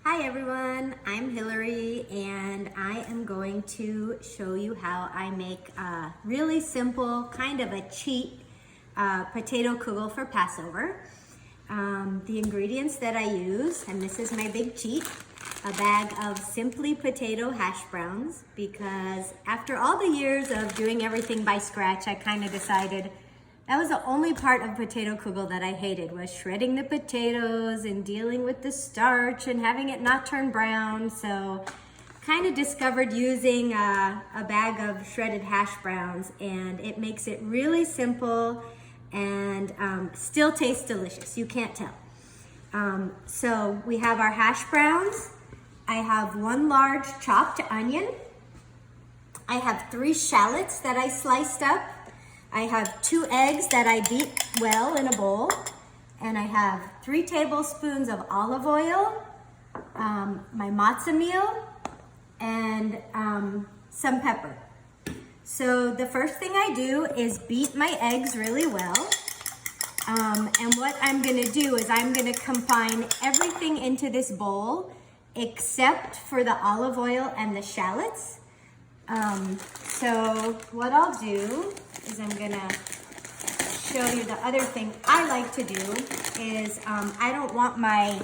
Hi everyone, I'm Hilary and I am going to show you how I make a really simple, kind of a cheat potato kugel for Passover. The ingredients that I use, and this is my big cheat, a bag of simply potato hash browns, because after all the years of doing everything by scratch, I kind of decided that was the only part of potato kugel that I hated, was shredding the potatoes and dealing with the starch and having it not turn brown. So kind of discovered using a bag of shredded hash browns, and it makes it really simple and still tastes delicious. You can't tell. So we have our hash browns. I have 1 large chopped onion. I have 3 shallots that I sliced up. I have 2 eggs that I beat well in a bowl, and I have 3 tablespoons of olive oil, my matzah meal, and some pepper. So the first thing I do is beat my eggs really well, and what I'm gonna do is I'm gonna combine everything into this bowl except for the olive oil and the shallots. So what I'll do is I'm gonna show you the other thing I like to do is I don't want my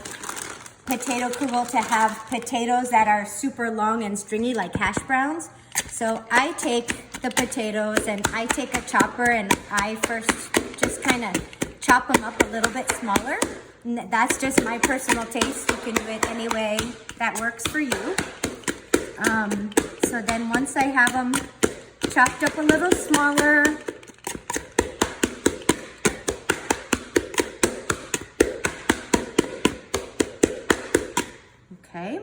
potato kugel to have potatoes that are super long and stringy like hash browns. So I take the potatoes and I take a chopper and I first just kind of chop them up a little bit smaller. And that's just my personal taste. You can do it any way that works for you. So then once I have them chopped up a little smaller, okay,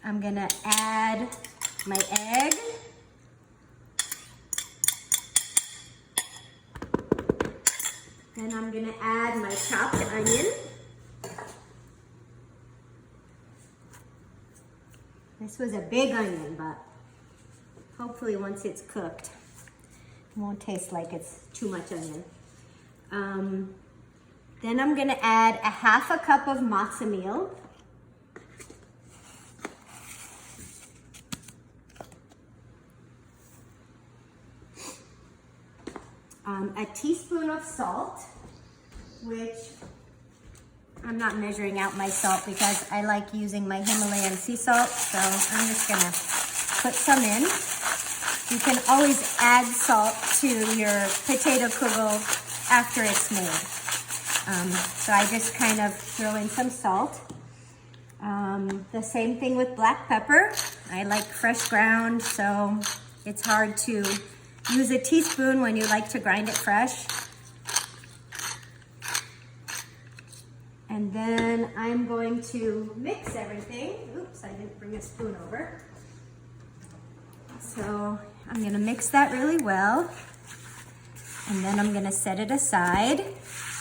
I'm gonna add my egg. Then I'm gonna add my chopped onion. This was a big onion, but hopefully once it's cooked, it won't taste like it's too much onion. Then I'm gonna add a 1/2 cup of matzah meal. A teaspoon of salt, which I'm not measuring out my salt because I like using my Himalayan sea salt, so I'm just gonna put some in. You can always add salt to your potato kugel after it's made. So I just kind of throw in some salt. The same thing with black pepper. I like fresh ground, so it's hard to use a teaspoon when you like to grind it fresh. And then I'm going to mix everything. Oops, I didn't bring a spoon over. So I'm gonna mix that really well. And then I'm gonna set it aside.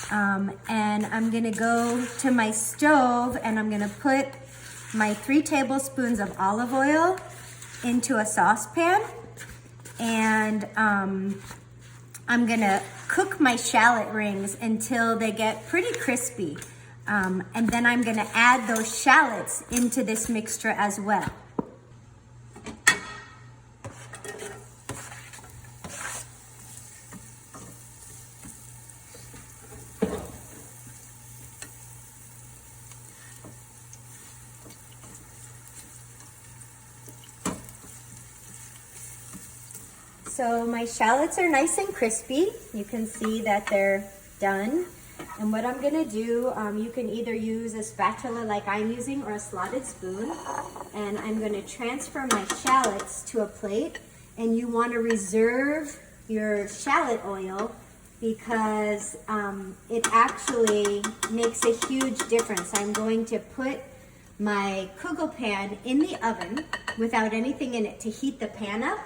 And I'm gonna go to my stove and I'm gonna put my 3 tablespoons of olive oil into a saucepan. And I'm gonna cook my shallot rings until they get pretty crispy. And then I'm gonna add those shallots into this mixture as well. So my shallots are nice and crispy. You can see that they're done. And what I'm gonna do, you can either use a spatula like I'm using or a slotted spoon. And I'm gonna transfer my shallots to a plate. And you wanna reserve your shallot oil because it actually makes a huge difference. I'm going to put my kugel pan in the oven without anything in it to heat the pan up.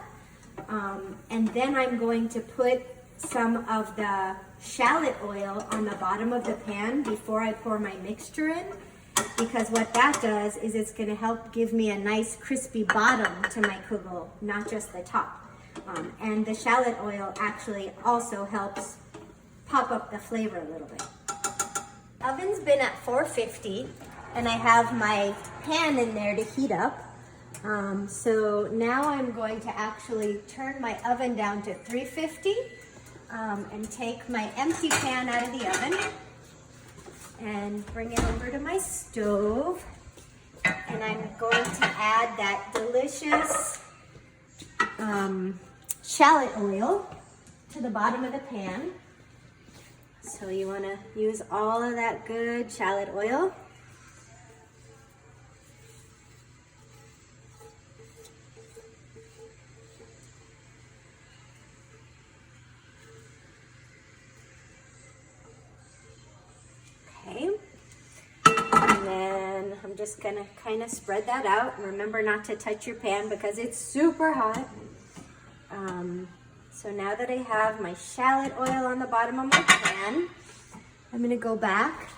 And then I'm going to put some of the shallot oil on the bottom of the pan before I pour my mixture in, because what that does is it's going to help give me a nice crispy bottom to my kugel, not just the top. And the shallot oil actually also helps pop up the flavor a little bit. Oven's been at 450 and I have my pan in there to heat up. So now I'm going to actually turn my oven down to 350 and take my empty pan out of the oven and bring it over to my stove. And I'm going to add that delicious shallot oil to the bottom of the pan. So you want to use all of that good shallot oil. Okay. And then I'm just going to kind of spread that out. Remember not to touch your pan because it's super hot. So now that I have my shallot oil on the bottom of my pan, I'm going to go back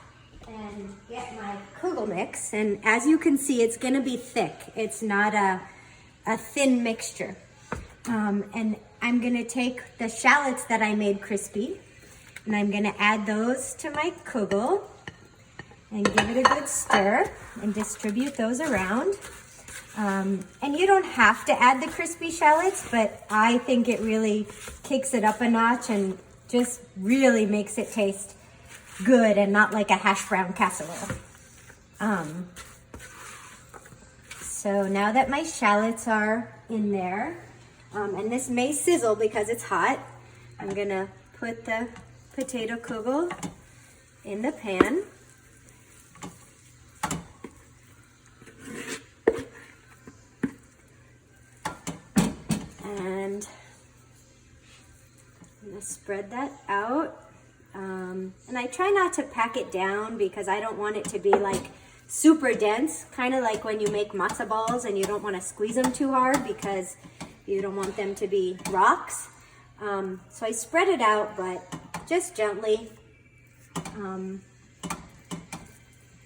and get my Kugel mix. And as you can see, it's going to be thick. It's not a thin mixture. And I'm going to take the shallots that I made crispy, and I'm going to add those to my Kugel and give it a good stir and distribute those around. And you don't have to add the crispy shallots, but I think it really kicks it up a notch and just really makes it taste good and not like a hash brown casserole. So now that my shallots are in there, and this may sizzle because it's hot, I'm gonna put the potato kugel in the pan. And I'm gonna spread that out. And I try not to pack it down because I don't want it to be like super dense, kind of like when you make matzo balls and you don't want to squeeze them too hard because you don't want them to be rocks. So I spread it out, but just gently. And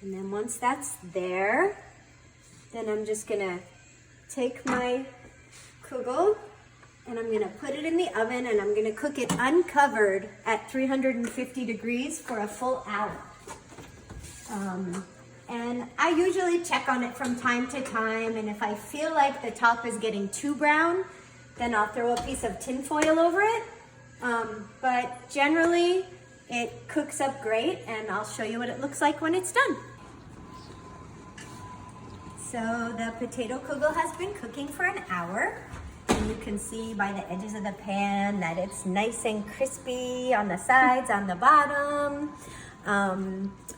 then once that's there, then I'm just gonna take my kugel and I'm gonna put it in the oven and I'm gonna cook it uncovered at 350 degrees for a full hour. And I usually check on it from time to time, and if I feel like the top is getting too brown, then I'll throw a piece of tin foil over it. But generally, it cooks up great, and I'll show you what it looks like when it's done. So the potato kugel has been cooking for an hour. And you can see by the edges of the pan that it's nice and crispy on the sides, on the bottom.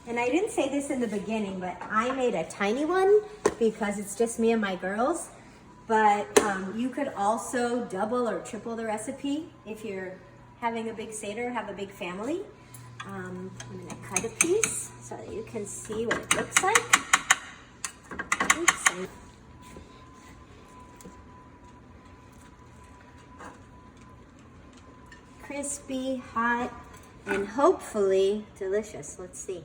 And I didn't say this in the beginning, but I made a tiny one because it's just me and my girls. But you could also double or triple the recipe if you're having a big Seder, have a big family. I'm gonna cut a piece so that you can see what it looks like. Oops. Crispy, hot, and hopefully delicious. Let's see.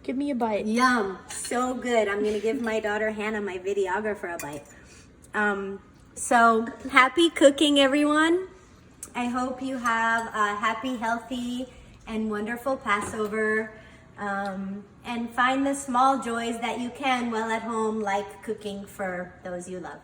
Give me a bite. Yum, so good. I'm gonna give my daughter Hannah, my videographer, a bite. So happy cooking, everyone. I hope you have a happy, healthy, and wonderful Passover. And find the small joys that you can while at home, like cooking for those you love.